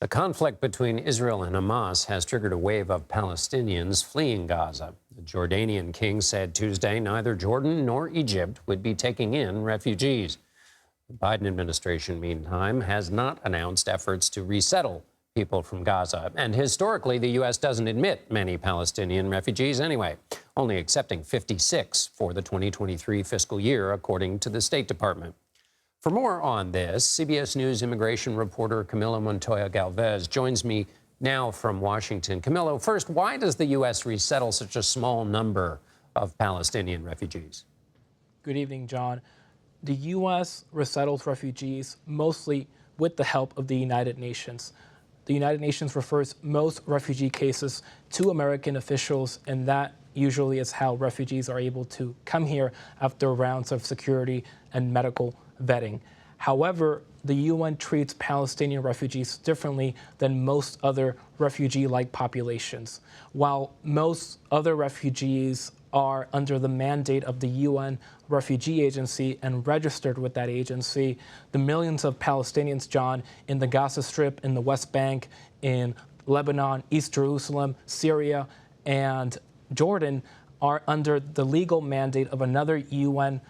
The conflict between Israel and Hamas has triggered a wave of Palestinians fleeing Gaza. The Jordanian king said Tuesday neither Jordan nor Egypt would be taking in refugees. The Biden administration, meantime, has not announced efforts to resettle people from Gaza. And historically, the U.S. doesn't admit many Palestinian refugees anyway, only accepting 56 for the 2023 fiscal year, according to the State Department. For more on this, CBS News immigration reporter Camilo Montoya-Galvez joins me now from Washington. Camilo, first, why does the U.S. resettle such a small number of Palestinian refugees? Good evening, John. The U.S. resettles refugees mostly with the help of the United Nations. The United Nations refers most refugee cases to American officials, and that usually is how refugees are able to come here after rounds of security and medical vetting. However, the UN treats Palestinian refugees differently than most other refugee-like populations. While most other refugees are under the mandate of the UN Refugee Agency and registered with that agency, the millions of Palestinians, John, in the Gaza Strip, in the West Bank, in Lebanon, East Jerusalem, Syria, and Jordan are under the legal mandate of another UN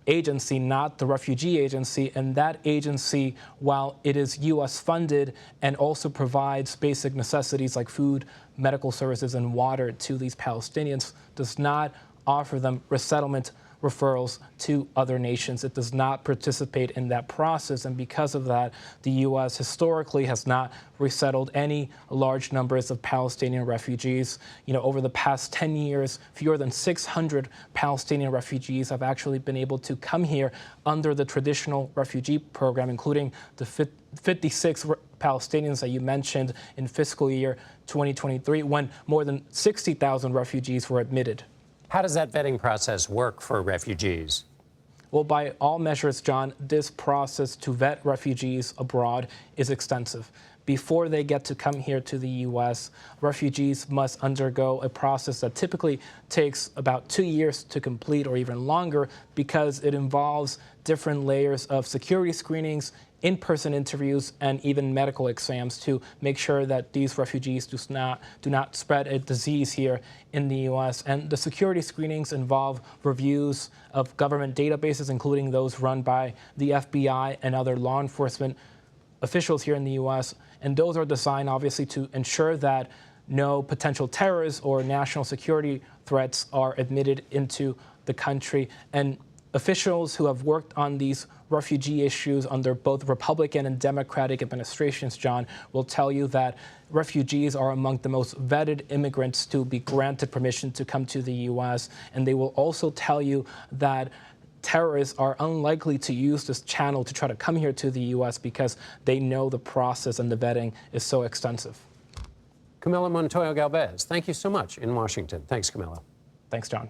agency, not the refugee agency. And that agency, while it is U.S. funded and also provides basic necessities like food, medical services, and water to these Palestinians, does not offer them resettlement referrals to other nations. It does not participate in that process, and because of that, the U.S. historically has not resettled any large numbers of Palestinian refugees. Over the past 10 years, fewer than 600 Palestinian refugees have actually been able to come here under the traditional refugee program, including the 56 Palestinians that you mentioned in fiscal year 2023, when more than 60,000 refugees were admitted. How does that vetting process work for refugees? Well, by all measures, John, this process to vet refugees abroad is extensive. Before they get to come here to the U.S., refugees must undergo a process that typically takes about 2 years to complete or even longer, because it involves different layers of security screenings, in-person interviews, and even medical exams to make sure that these refugees do not spread a disease here in the U.S. And the security screenings involve reviews of government databases, including those run by the FBI and other law enforcement officials here in the U.S. And those are designed, obviously, to ensure that no potential terrorists or national security threats are admitted into the country. And officials who have worked on these refugee issues under both Republican and Democratic administrations, John, will tell you that refugees are among the most vetted immigrants to be granted permission to come to the U.S. And they will also tell you that terrorists are unlikely to use this channel to try to come here to the U.S. because they know the process and the vetting is so extensive. Camilo Montoya-Galvez, thank you so much in Washington. Thanks, Camilo. Thanks, John.